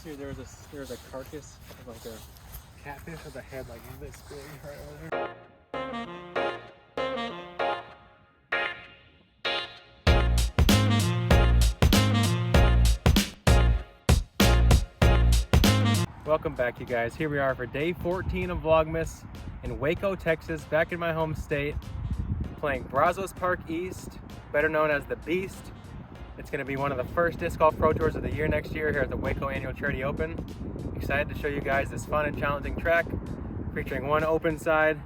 See, there's a carcass of like a catfish with a head like this big right over there. Welcome back, you guys. Here we are for day 14 of Vlogmas in Waco, Texas, back in my home state, playing Brazos Park East, better known as the Beast. It's going to be one of the first disc golf pro tours of the year next year here at the Waco Annual Charity Open. Excited to show you guys this fun and challenging track, featuring one open side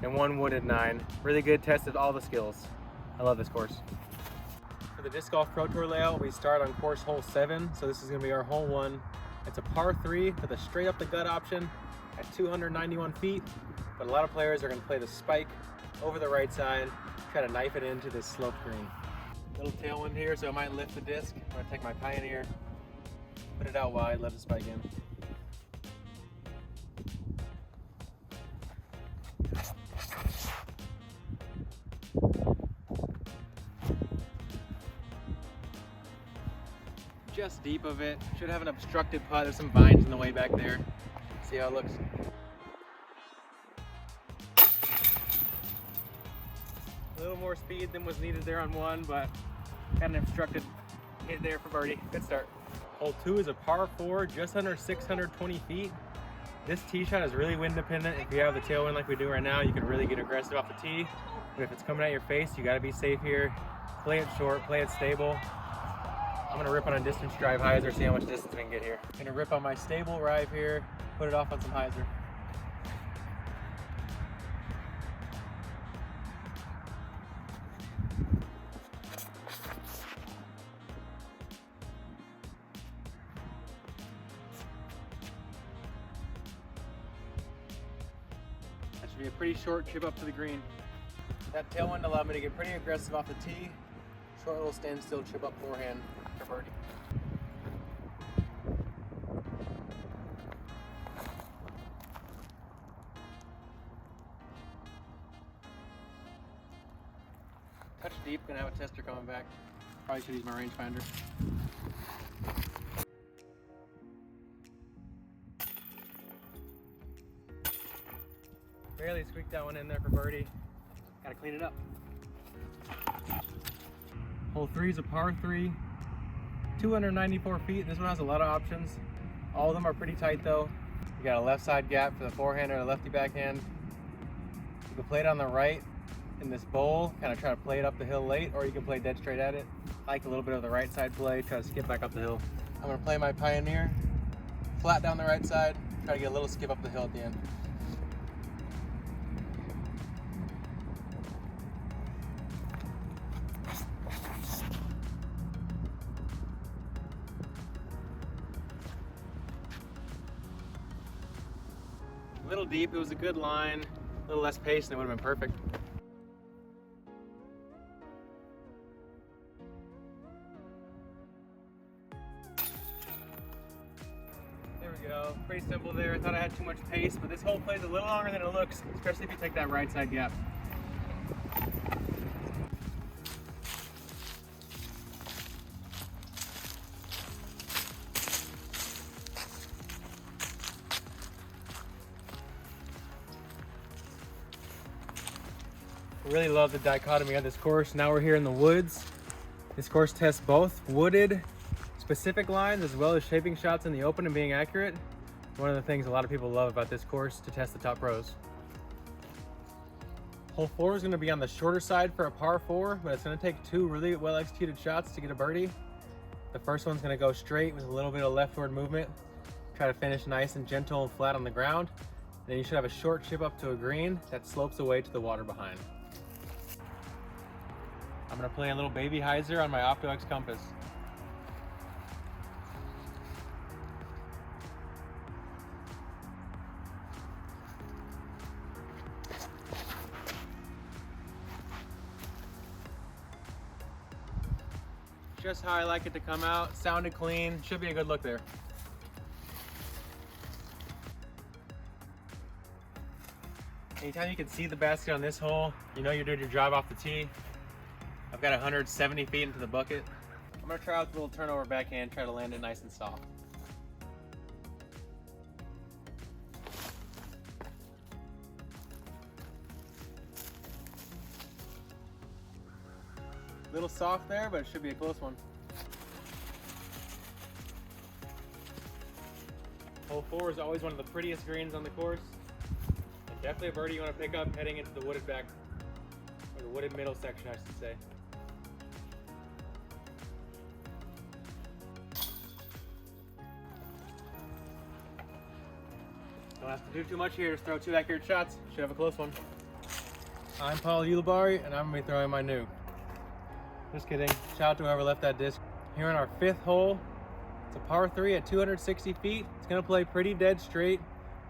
and one wooded 9. Really good test of all the skills. I love this course. For the disc golf pro tour layout, we start on course hole 7, so this is going to be our hole 1. It's a par 3 with a straight up the gut option at 291 feet, but a lot of players are going to play the spike over the right side, try to knife it into this sloped green. Little tailwind here, so I might lift the disc. I'm going to take my Pioneer, put it out wide, let the spike in. Just deep of it. Should have an obstructed putt. There's some vines in the way back there. See how it looks. A little more speed than was needed there on 1, but got an obstructed hit there for birdie. Good start. Hole 2 is a par 4, just under 620 feet. This tee shot is really wind dependent. If you have the tailwind like we do right now, you can really get aggressive off the tee. But if it's coming at your face, you got to be safe here. Play it short, play it stable. I'm gonna rip on a distance drive hyzer, see how much distance we can get here. I'm gonna rip on my stable drive here, put it off on some hyzer. That should be a pretty short chip up to the green. That tailwind allowed me to get pretty aggressive off the tee. Short little standstill chip up forehand for birdie. Touch deep, gonna have a tester coming back. Probably should use my rangefinder. Barely squeaked that one in there for birdie. Gotta clean it up. Hole 3 is a par 3, 294 feet. This one has a lot of options. All of them are pretty tight though. You got a left side gap for the forehand or a lefty backhand. You can play it on the right in this bowl, kind of try to play it up the hill late, or you can play dead straight at it. I like a little bit of the right side play, try to skip back up the hill. I'm gonna play my Pioneer, flat down the right side, try to get a little skip up the hill at the end. A little deep, it was a good line, a little less pace and it would have been perfect. There we go, pretty simple there. I thought I had too much pace, but this hole plays a little longer than it looks, especially if you take that right side gap. Really love the dichotomy of this course. Now we're here in the woods. This course tests both wooded specific lines as well as shaping shots in the open and being accurate. One of the things a lot of people love about this course to test the top pros. Hole 4 is going to be on the shorter side for a par 4, but it's going to take 2 really well executed shots to get a birdie. The first one's going to go straight with a little bit of leftward movement. Try to finish nice and gentle and flat on the ground. Then you should have a short chip up to a green that slopes away to the water behind. I'm gonna play a little baby hyzer on my OptoX compass. Just how I like it to come out. Sounded clean, should be a good look there. Anytime you can see the basket on this hole, you know you're doing your job off the tee. I've got 170 feet into the bucket. I'm gonna try out the little turnover backhand, try to land it nice and soft. A little soft there, but it should be a close one. Hole 4 is always one of the prettiest greens on the course. And definitely a birdie you want to pick up heading into the wooded back, or the wooded middle section, I should say. Don't have to do too much here, just throw 2 accurate shots. Should have a close one. I'm Paul Ulibarri, and I'm going to be throwing my new. Just kidding. Shout out to whoever left that disc. Here on our 5th hole, it's a par 3 at 260 feet. It's going to play pretty dead straight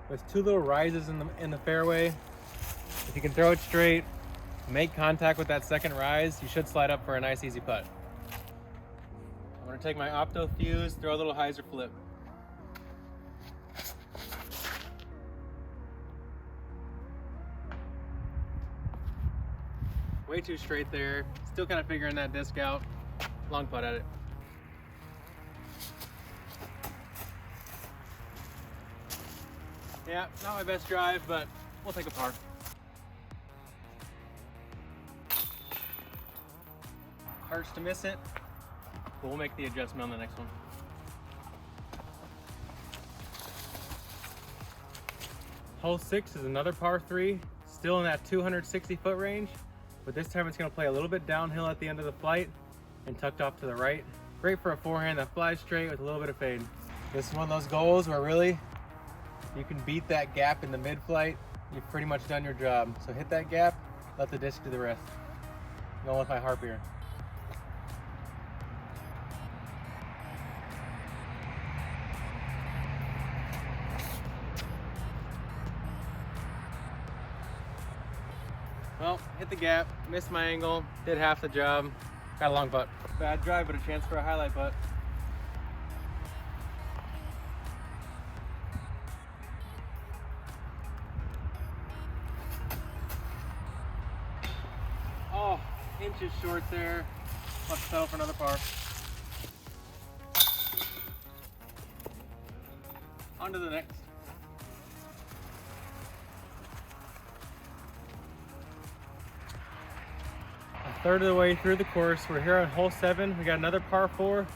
with 2 little rises in the fairway. If you can throw it straight, make contact with that second rise, you should slide up for a nice easy putt. I'm going to take my opto fuse, throw a little hyzer flip. Way too straight there. Still kind of figuring that disc out. Long putt at it. Yeah, not my best drive, but we'll take a par. Hurts to miss it, but we'll make the adjustment on the next one. Hole 6 is another par 3, still in that 260 foot range, but this time it's going to play a little bit downhill at the end of the flight and tucked off to the right. Great for a forehand that flies straight with a little bit of fade. This is one of those goals where really you can beat that gap in the mid-flight, you've pretty much done your job. So hit that gap, let the disc do the rest. Going with my harp here. Well, hit the gap, missed my angle, did half the job, got a long putt. Bad drive, but a chance for a highlight putt. Oh, inches short there. Let's settle for another par. On to the next. A third of the way through the course, we're here on hole 7. We got another par 4.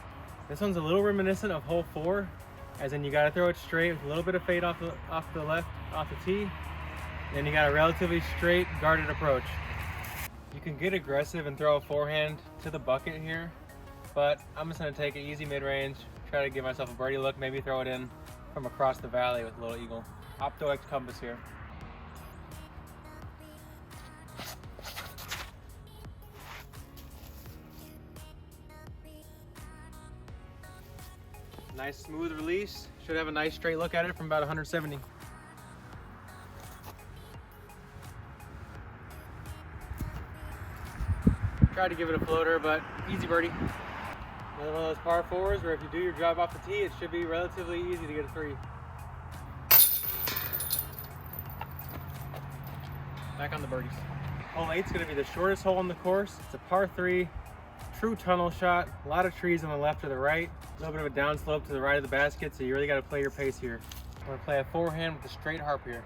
This one's a little reminiscent of hole 4, as in you got to throw it straight with a little bit of fade off the left, off the tee. Then you got a relatively straight, guarded approach. You can get aggressive and throw a forehand to the bucket here, but I'm just going to take it easy mid-range, try to give myself a birdie look, maybe throw it in from across the valley with a little eagle. Opto X compass here. Nice smooth release. Should have a nice straight look at it from about 170. Tried to give it a floater, but easy birdie. Another one of those par 4s where if you do your job off the tee, it should be relatively easy to get a 3. Back on the birdies. Hole 8 is going to be the shortest hole on the course. It's a par 3, true tunnel shot. A lot of trees on the left or the right. A little bit of a downslope to the right of the basket, so you really got to play your pace here. I'm going to play a forehand with a straight harp here.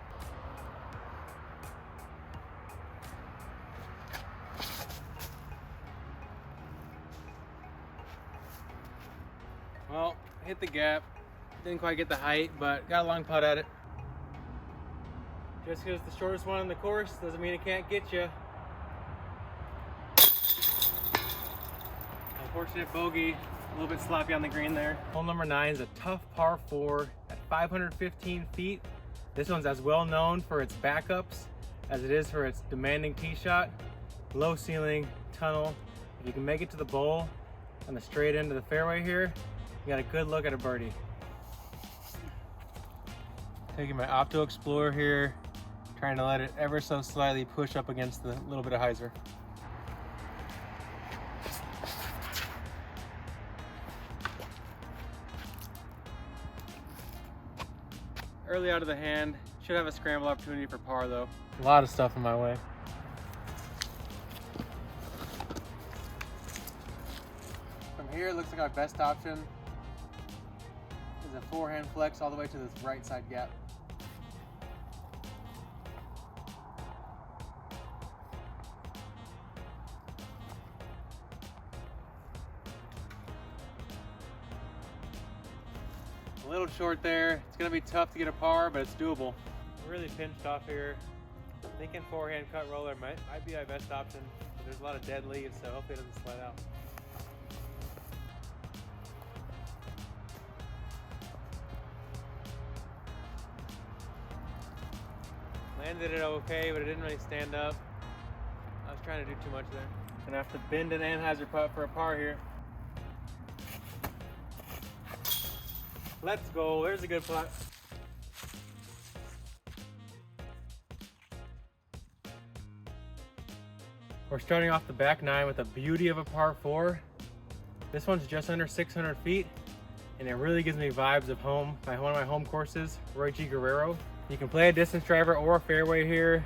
Well, hit the gap. Didn't quite get the height, but got a long putt at it. Just because it's the shortest one on the course doesn't mean it can't get you. Unfortunate bogey, a little bit sloppy on the green there. Hole number 9 is a tough par 4 at 515 feet. This one's as well known for its backups as it is for its demanding tee shot. Low ceiling, tunnel. If you can make it to the bowl on the straight end of the fairway here, you got a good look at a birdie. Taking my Opto Explorer here, trying to let it ever so slightly push up against the little bit of hyzer. Early out of the hand, should have a scramble opportunity for par though. A lot of stuff in my way. From here, it looks like our best option is a forehand flex all the way to this right side gap. A little short there. It's gonna be tough to get a par, but it's doable. Really pinched off here. Thinking forehand cut roller might be my best option, but there's a lot of dead leaves, so hopefully it doesn't slide out. Landed it okay, but it didn't really stand up. I was trying to do too much there. Gonna have to bend an anhyzer putt for a par here. Let's go, there's a good putt. We're starting off the back nine with a beauty of a par 4. This one's just under 600 feet, and it really gives me vibes of home, one of my home courses, Roy G. Guerrero. You can play a distance driver or a fairway here,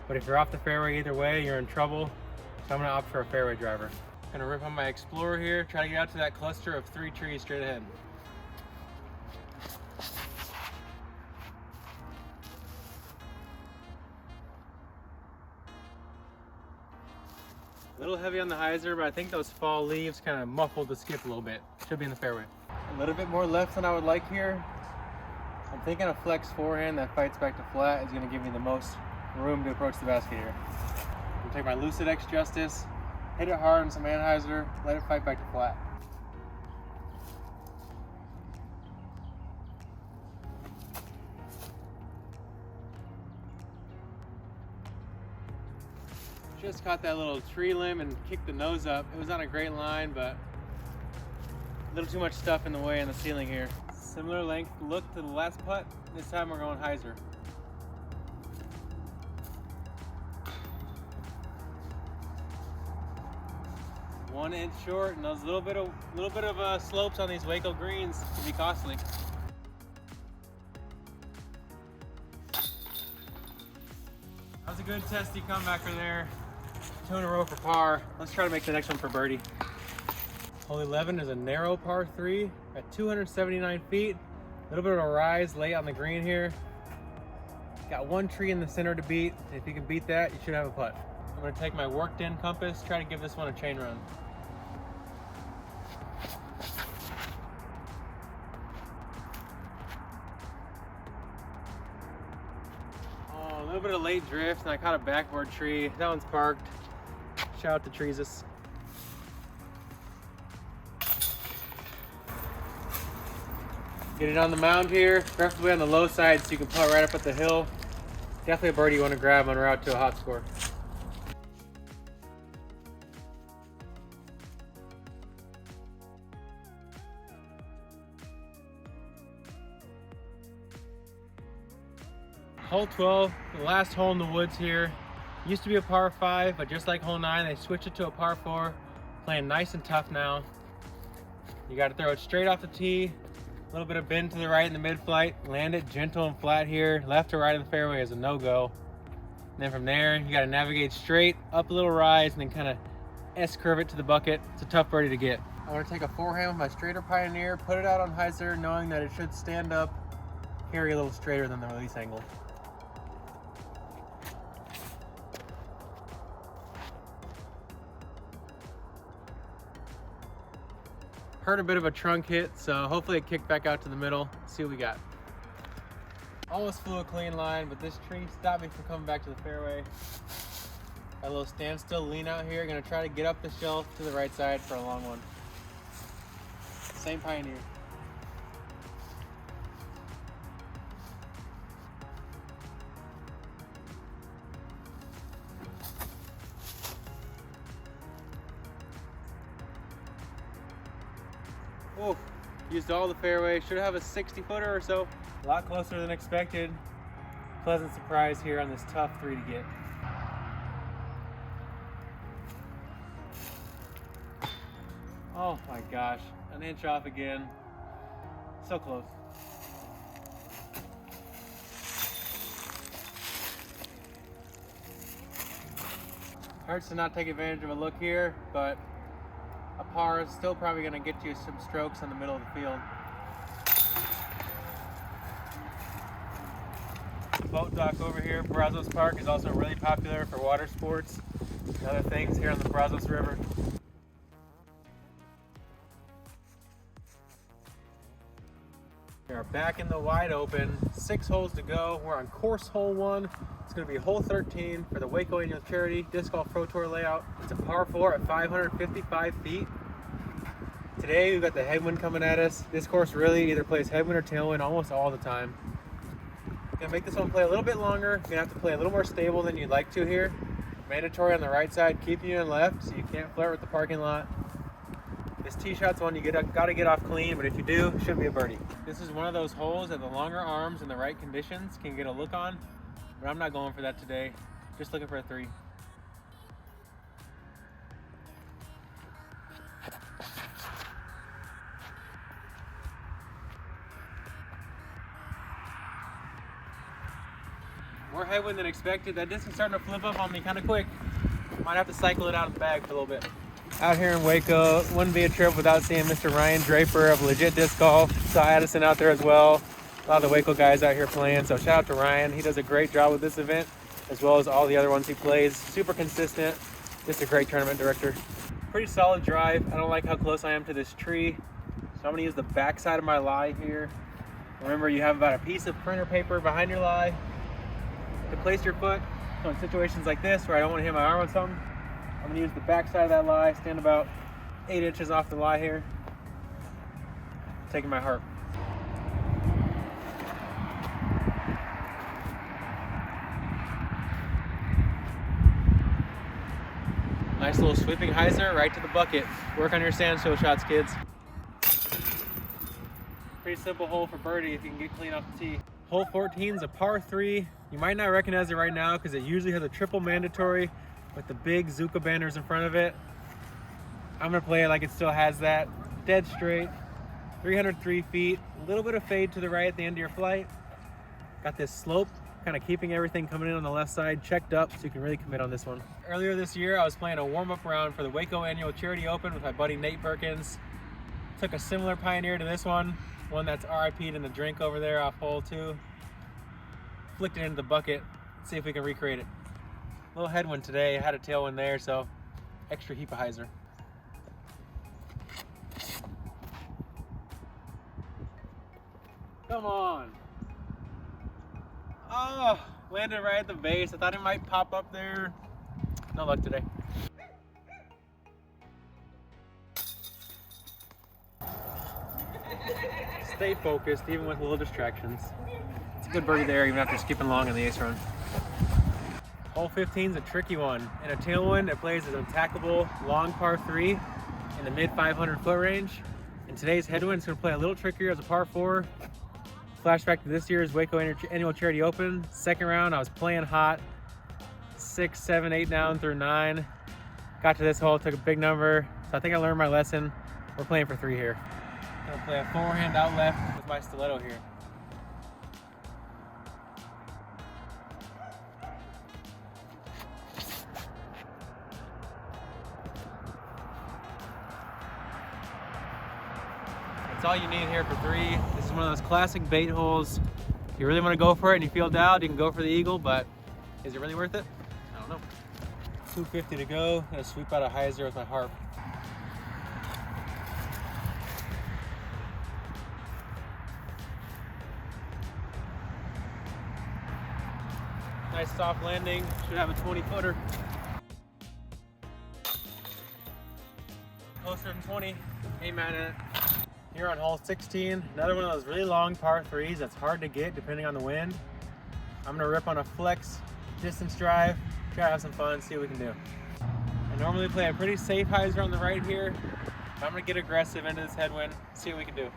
but if you're off the fairway either way, you're in trouble. So I'm gonna opt for a fairway driver. Gonna rip on my Explorer here, try to get out to that cluster of 3 trees straight ahead. A little heavy on the hyzer, but I think those fall leaves kind of muffled the skip a little bit. Should be in the fairway. A little bit more left than I would like here. I'm thinking a flex forehand that fights back to flat is going to give me the most room to approach the basket here. I'm going to take my Lucid X Justice, hit it hard on some anhyzer, let it fight back to flat. Just caught that little tree limb and kicked the nose up. It was on a great line, but a little too much stuff in the way in the ceiling here. Similar length look to the last putt. This time we're going hyzer. One inch short, and those little bit of slopes on these Waco greens can be costly. That was a good testy comebacker there. 2 in a row for par. Let's try to make the next one for birdie. Hole 11 is a narrow par 3 at 279 feet. A little bit of a rise late on the green here. Got 1 tree in the center to beat. If you can beat that, you should have a putt. I'm gonna take my worked in compass, try to give this one a chain run. Oh, a little bit of late drift, and I caught a backboard tree. That one's parked. Shout out to Treesus. Get it on the mound here, preferably on the low side so you can putt right up at the hill. Definitely a birdie you want to grab en route to a hot score. Hole 12, the last hole in the woods here. Used to be a par 5, but just like hole 9, they switched it to a par 4. Playing nice and tough now. You got to throw it straight off the tee. A little bit of bend to the right in the mid-flight. Land it gentle and flat here. Left or right of the fairway is a no-go. And then from there, you got to navigate straight, up a little rise, and then kind of S-curve it to the bucket. It's a tough birdie to get. I'm going to take a forehand with my straighter Pioneer, put it out on hyzer, knowing that it should stand up, carry a little straighter than the release angle. Heard a bit of a trunk hit, so hopefully it kicked back out to the middle. See what we got. Almost flew a clean line, but this tree stopped me from coming back to the fairway. Got a little standstill lean out here. Gonna try to get up the shelf to the right side for a long one. Same Pioneer. Oh, used all the fairway. Should have a 60-footer or so. A lot closer than expected. Pleasant surprise here on this tough 3 to get. Oh my gosh, an inch off again. So close. Hurts to not take advantage of a look here, but a par is still probably going to get you some strokes in the middle of the field. Boat dock over here, Brazos Park, is also really popular for water sports and other things here on the Brazos River. We are back in the wide open. 6 holes to go. We're on course hole 1. It's going to be hole 13 for the Waco Annual Charity Disc Golf Pro Tour layout. It's a par 4 at 555 feet. Today we've got the headwind coming at us. This course really either plays headwind or tailwind almost all the time. Gonna make this one play a little bit longer. Gonna have to play a little more stable than you'd like to here. Mandatory on the right side, keeping you in left, so you can't flirt with the parking lot. This tee shot's one you gotta get off clean, but if you do, it should be a birdie. This is one of those holes that the longer arms and the right conditions can get a look on, but I'm not going for that today. Just looking for a 3. More headwind than expected. That disc is starting to flip up on me kind of quick. Might have to cycle it out of the bag for a little bit. Out here in Waco, wouldn't be a trip without seeing Mr. Ryan Draper of Legit Disc Golf. Saw Addison out there as well. A lot of the Waco guys out here playing, so shout out to Ryan. He does a great job with this event, as well as all the other ones he plays. Super consistent, just a great tournament director. Pretty solid drive. I don't like how close I am to this tree, so I'm gonna use the back side of my lie here. Remember, you have about a piece of printer paper behind your lie to place your foot. So in situations like this where I don't want to hit my arm on something, I'm going to use the back side of that lie, stand about 8 inches off the lie here, taking my harp. Nice little sweeping hyzer right to the bucket. Work on your standstill shots, kids. Pretty simple hole for birdie if you can get clean off the tee. Hole 14 is a par 3. You might not recognize it right now because it usually has a triple mandatory with the big Zuka banners in front of it. I'm gonna play it like it still has that. Dead straight, 303 feet, a little bit of fade to the right at the end of your flight. Got this slope, kind of keeping everything coming in on the left side checked up so you can really commit on this one. Earlier this year, I was playing a warm-up round for the Waco Annual Charity Open with my buddy Nate Perkins. Took a similar Pioneer to this one that's RIP'd in the drink over there off hole 2. Flicked it into the bucket. Let's see if we can recreate it. Little headwind today, had a tailwind there, so extra heap of hyzer. Come on. Oh, landed right at the base. I thought it might pop up there. No luck today. Stay focused, even with little distractions. It's a good birdie there, even after skipping long in the ace run. Hole 15 is a tricky one. In a tailwind, it plays as an attackable long par 3 in the mid 500 foot range. In today's headwind, it's going to play a little trickier as a par 4. Flashback to this year's Waco Annual Charity Open. Second round, I was playing hot. 6, 7, 8 down through 9. Got to this hole, took a big number. So I think I learned my lesson. We're playing for 3 here. I'm going to play a forehand out left with my stiletto here. That's all you need here for 3. This is one of those classic bait holes. If you really want to go for it and you feel doubt, you can go for the eagle, but is it really worth it? I don't know. 250 to go. Gonna sweep out a hyzer with my harp. Nice soft landing. Should have a 20-footer. Closer than 20. Amen in it. Here on hole 16, another one of those really long par 3s that's hard to get depending on the wind. I'm gonna rip on a flex distance drive, try to have some fun, see what we can do. I normally play a pretty safe hyzer on the right here, but I'm gonna get aggressive into this headwind, see what we can do.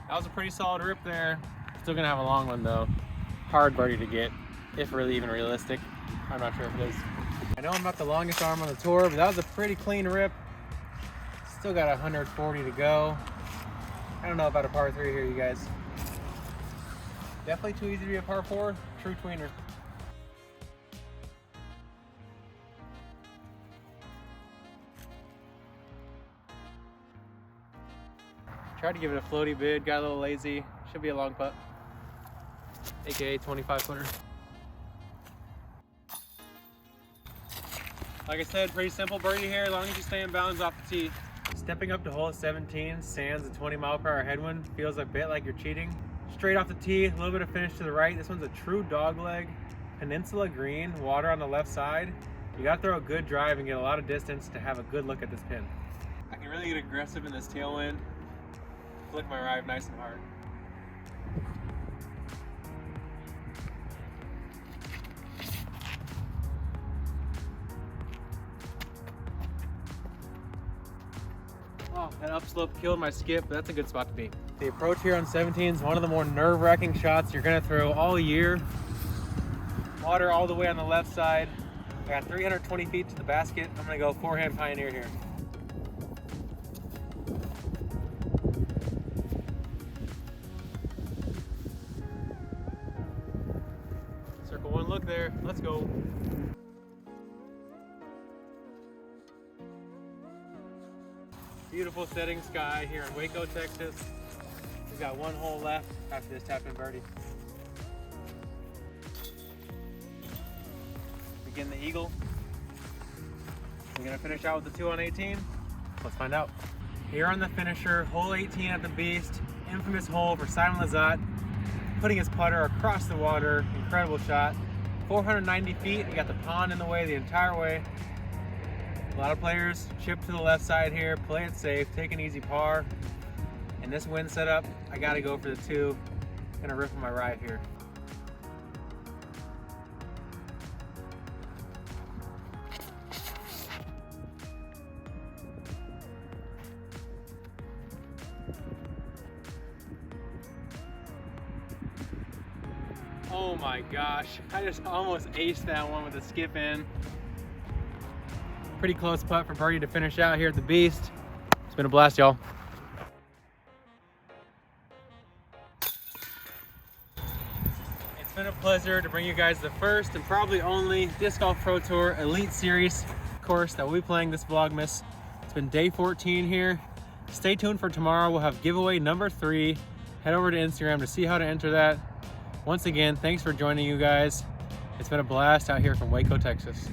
That was a pretty solid rip there. Still gonna have a long one though. Hard birdie to get, if really even realistic. I'm not sure if it is. I know I'm not the longest arm on the tour, but that was a pretty clean rip. Still got 140 to go. I don't know about a par 3 here, you guys. Definitely too easy to be a par 4. True tweener. Tried to give it a floaty bid, got a little lazy. Should be a long putt. AKA 25 footer. Like I said, pretty simple birdie here, as long as you stay in bounds off the tee. Stepping up to hole 17, sands a 20-mile-per-hour headwind, feels a bit like you're cheating. Straight off the tee, a little bit of finish to the right. This one's a true dog leg, peninsula green, water on the left side. You gotta throw a good drive and get a lot of distance to have a good look at this pin. I can really get aggressive in this tailwind. Flick my drive nice and hard. Oh, that upslope killed my skip, but that's a good spot to be. The approach here on 17 is one of the more nerve-wracking shots you're gonna throw all year. Water all the way on the left side. I got 320 feet to the basket. I'm gonna go forehand pioneer here. Circle one look there, let's go. Beautiful setting sky here in Waco, Texas. We've got one hole left after this tap-in birdie. Begin the eagle. We're gonna finish out with the 2 on 18. Let's find out. Here on the finisher, hole 18 at the Beast. Infamous hole for Simon Lizotte. Putting his putter across the water. Incredible shot. 490 feet. We got the pond in the way the entire way. A lot of players chip to the left side here, play it safe, take an easy par. In this wind setup, I gotta go for the 2. Gonna rip on my right here. Oh my gosh, I just almost aced that one with a skip in. Pretty close putt for birdie to finish out here at the Beast. It's been a blast, y'all. It's been a pleasure to bring you guys the first and probably only Disc Golf Pro Tour Elite Series course that we'll be playing this Vlogmas. It's been day 14 here. Stay tuned for tomorrow. We'll have giveaway number 3. Head over to Instagram to see how to enter that. Once again, thanks for joining you guys. It's been a blast out here from Waco, Texas.